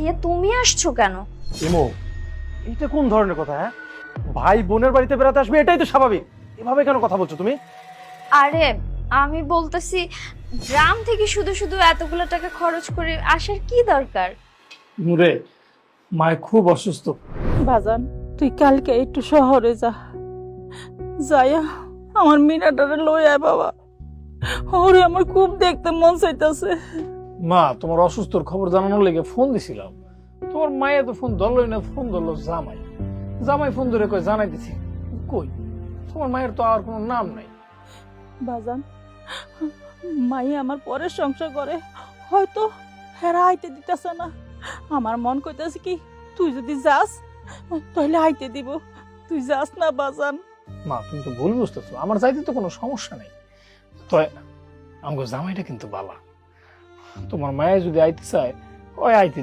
ভাইয়া তুমি আসছো কেন? ইমো, এটা কোন ধরনের কথা? হ্যাঁ, ভাই বোনের বাড়িতে বেড়াতে আসবে, এটাই তো স্বাভাবিক। এভাবে কেন কথা বলছো তুমি? আরে আমি বলতেছি, গ্রাম থেকে শুধু শুধু এতগুলো টাকা খরচ করে আসার কি দরকার? নূরে, মায় খুব অসুস্থ। বাজান, তুই কালকে একটু শহরে যা, যাইয়া আমার মিনাটারে লই আয় বাবা। ওরে আমার খুব দেখতে মন চাইতেছে। মা, তোমার অসুস্থর খবর জানানোর লেগে ফোন দিছিলাম। তোমার মায়ে তো ফোন ধরলই না, ফোন ধরলো জামাই। জামাই ফোন ধরে কই জানাই দিছি। কই তোমার মায়ের তো আর কোনো নাম নাই। বাজান, মাই আমার পরের সংসার করে, হয়তো হেরা আইতে দিতেছে না। আমার মন কইতাছে কি, তুই যদি যাস তাহলে আইতে দিব। তুই যাস না বাজান। মা, তুমি তো ভুল বুঝতেছো, আমার যাইতে তো কোনো সমস্যা নেই। তো আমাকে জামাইটা কিন্তু বালা। তোমার মায়ে যদি আইতে চায়, ওই আইতে